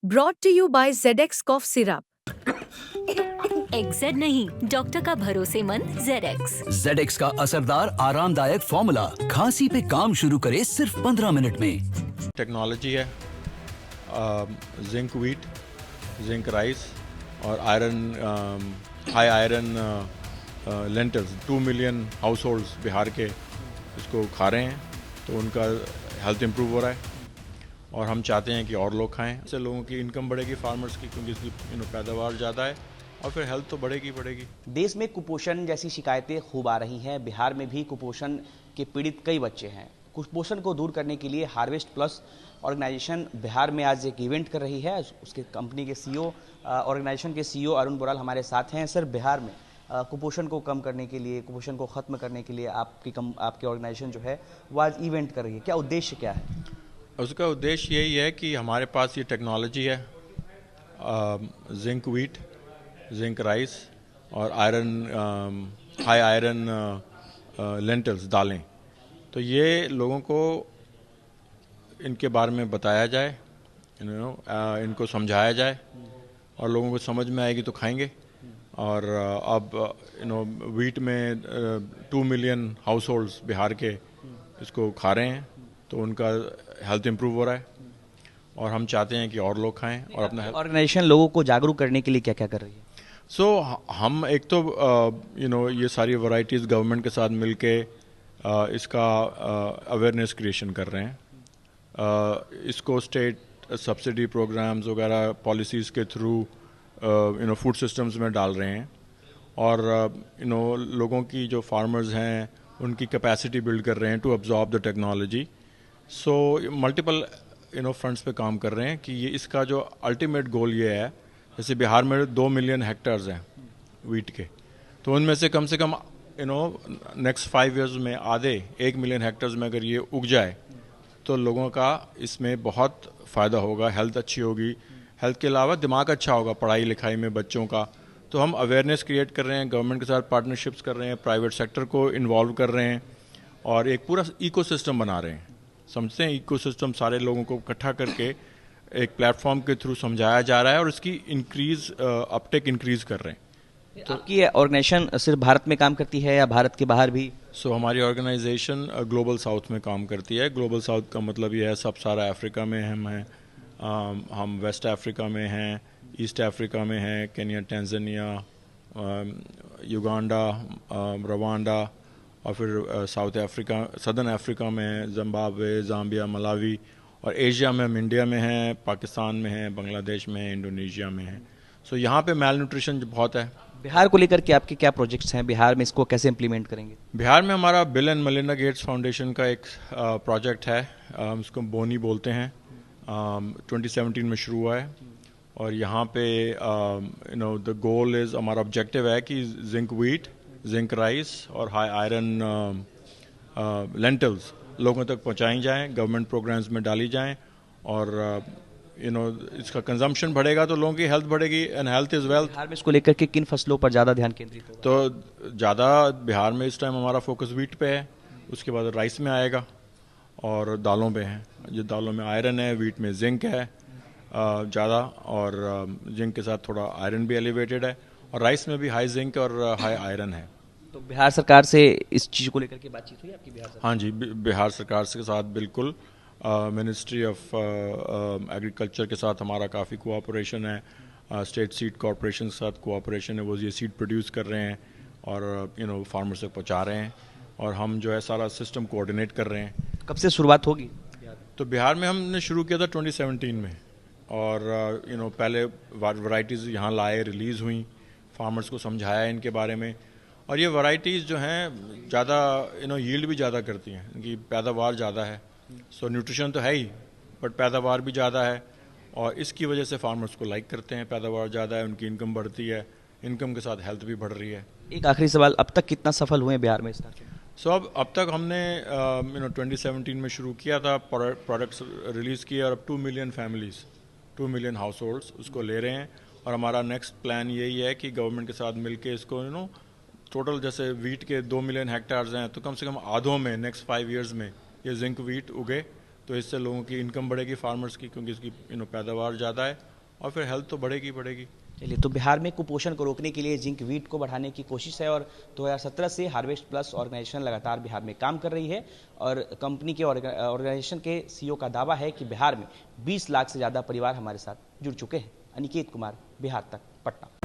Brought to you by ZX Cough Syrup. XZ नहीं, doctor का भरोसेमंद ZX। ZX का असरदार आरामदायक फॉर्मूला खांसी पे काम शुरू करे सिर्फ 15 मिनट में। टेक्नोलॉजी है, जिंक व्हीट, जिंक राइस और iron, high iron lentils. 2 million house holds Bihar के इसको खा रहे हैं, तो उनका हेल्थ इम्प्रूव हो रहा है और हम चाहते हैं कि और लोग खाएं। इससे लोगों की इनकम बढ़ेगी, फार्मर्स की, क्योंकि इसकी पैदावार ज़्यादा है और फिर हेल्थ तो बढ़ेगी। देश में कुपोषण जैसी शिकायतें खूब आ रही हैं। बिहार में भी कुपोषण के पीड़ित कई बच्चे हैं। कुपोषण को दूर करने के लिए हार्वेस्ट प्लस ऑर्गेनाइजेशन बिहार में आज एक इवेंट कर रही है। उसके कंपनी के सीईओ, ऑर्गेनाइजेशन के सीईओ अरुण बोराल हमारे साथ हैं। सर, बिहार में कुपोषण को कम करने के लिए, कुपोषण को खत्म करने के लिए आपकी ऑर्गेनाइजेशन जो है वो आज इवेंट कर रही है। क्या उद्देश्य क्या है? उसका उद्देश्य यही है कि हमारे पास ये टेक्नोलॉजी है, जिंक व्हीट, जिंक राइस और आयरन, हाई आयरन लेंटल्स, दालें। तो ये लोगों को इनके बारे में बताया जाए, इनको समझाया जाए और लोगों को समझ में आएगी तो खाएंगे। और अब व्हीट में 2 मिलियन हाउस होल्ड्स बिहार के इसको खा रहे हैं, तो उनका हेल्थ इम्प्रूव हो रहा है और हम चाहते हैं कि और लोग खाएं और अपना ऑर्गेनाइजेशन लोगों को जागरूक करने के लिए क्या क्या कर रही है? हम एक तो ये सारी वैरायटीज़ गवर्नमेंट के साथ मिलके इसका अवेयरनेस क्रिएशन कर रहे हैं। इसको स्टेट सब्सिडी प्रोग्राम्स वगैरह पॉलिसीज़ के थ्रू फूड सिस्टम्स में डाल रहे हैं और लोगों की जो फार्मर्स हैं उनकी कैपेसिटी बिल्ड कर रहे हैं to absorb the technology. So multiple fronts पे काम कर रहे हैं कि ये इसका जो अल्टीमेट गोल ये है, जैसे बिहार में 2 मिलियन हेक्टेयर्स हैं वीट के, तो उनमें से कम नेक्स्ट 5 इयर्स में आधे 1 मिलियन हेक्टेयर्स में अगर ये उग जाए तो लोगों का इसमें बहुत फ़ायदा होगा। हेल्थ अच्छी होगी, हेल्थ के अलावा दिमाग अच्छा होगा पढ़ाई लिखाई में बच्चों का। तो हम अवेयरनेस क्रिएट कर रहे हैं, गवर्नमेंट के साथ पार्टनरशिप्स कर रहे हैं, प्राइवेट सेक्टर को इन्वॉल्व कर रहे हैं और एक पूरा इकोसिस्टम बना रहे हैं। समझते हैं इकोसिस्टम, सारे लोगों को इकट्ठा करके एक प्लेटफॉर्म के थ्रू समझाया जा रहा है और इसकी अपटेक इंक्रीज कर रहे हैं। तो आपकी ऑर्गेनाइजेशन सिर्फ भारत में काम करती है या भारत के बाहर भी? हमारी ऑर्गेनाइजेशन ग्लोबल साउथ में काम करती है। ग्लोबल साउथ का मतलब ये है सब सारा अफ्रीका में हम हैं, हम वेस्ट अफ्रीका में हैं, ईस्ट अफ्रीका में हैं, केन्या, टांजानिया, युगांडा, रवांडा और फिर साउथ अफ्रीका, सदर्न अफ्रीका में जिम्बाब्वे, जाम्बिया, मलावी और एशिया में हम इंडिया में हैं, पाकिस्तान में हैं, बांग्लादेश में हैं, इंडोनेशिया में हैं। यहाँ पे मेल न्यूट्रिशन बहुत है। बिहार को लेकर के आपके क्या प्रोजेक्ट्स हैं? बिहार में इसको कैसे इम्प्लीमेंट करेंगे? बिहार में हमारा bill and Melinda Gates foundation का एक प्रोजेक्ट है, उसको बोनी बोलते हैं। 2017 में शुरू हुआ है और यहाँ पे द गोल इज़, हमारा ऑब्जेक्टिव है कि जिंक व्हीट, जिंक राइस और हाई आयरन लेंटल्स लोगों तक पहुँचाई जाएँ, गवर्नमेंट प्रोग्राम्स में डाली जाएँ और इसका कंजम्पशन बढ़ेगा तो लोगों की हेल्थ बढ़ेगी and health is wealth. Bihar में इसको लेकर के किन फसलों पर ज़्यादा ध्यान केंद्रित होगा? तो ज़्यादा बिहार में इस टाइम हमारा फोकस व्हीट पे है, उसके बाद राइस में आएगा और दालों पे है। जो दालों में आयरन है, व्हीट में जिंक है ज़्यादा और जिंक के साथ थोड़ा आयरन भी एलिवेटेड है और राइस में भी हाई जिंक और हाई आयरन है। तो बिहार सरकार से इस चीज़ को लेकर के बातचीत हुई आपकी बिहार सरकार? हाँ जी, बिहार सरकार के साथ बिल्कुल, मिनिस्ट्री ऑफ एग्रीकल्चर के साथ हमारा काफ़ी कोऑपरेशन है, स्टेट सीड कॉरपोरेशन के साथ कोऑपरेशन है। वो ये सीड प्रोड्यूस कर रहे हैं और फार्मर्स तक पहुँचा रहे हैं और हम जो है सारा सिस्टम कोऑर्डिनेट कर रहे हैं। कब से शुरुआत होगी? तो बिहार में हमने शुरू किया था 2017 में और पहले वैरायटीज़ यहाँ लाए, रिलीज़ हुई, फार्मर्स को समझाया इनके बारे में और ये वैरायटीज़ जो हैं ज़्यादा यील्ड भी ज़्यादा करती हैं, इनकी पैदावार ज़्यादा है। न्यूट्रिशन तो है ही बट पैदावार भी ज़्यादा है और इसकी वजह से फार्मर्स को लाइक करते हैं। पैदावार ज़्यादा है, उनकी इनकम बढ़ती है, इनकम के साथ हेल्थ भी बढ़ रही है। एक आखिरी सवाल, अब तक कितना सफल हुए बिहार में इस तरह? अब तक हमने 2017 में शुरू किया था, प्रोडक्ट्स रिलीज़ किए और अब 2 million families, 2 million house holds उसको ले रहे हैं और हमारा नेक्स्ट प्लान यही है कि गवर्नमेंट के साथ मिलके इसको टोटल जैसे वीट के 2 मिलियन हेक्टेयर्स हैं तो कम से कम आधों में नेक्स्ट 5 इयर्स में ये जिंक व्हीट उगे, तो इससे लोगों की इनकम बढ़ेगी फार्मर्स की, क्योंकि इसकी पैदावार ज़्यादा है और फिर हेल्थ तो बढ़ेगी बढ़ेगी। चलिए, तो बिहार में कुपोषण को रोकने के लिए जिंक वीट को बढ़ाने की कोशिश है और 2017 से हार्वेस्ट प्लस ऑर्गेनाइजेशन लगातार बिहार में काम कर रही है और कंपनी के ऑर्गेनाइजेशन के सीईओ का दावा है कि बिहार में 20 लाख से ज़्यादा परिवार हमारे साथ जुड़ चुके हैं। अनिकेत कुमार, बिहार तक, पटना।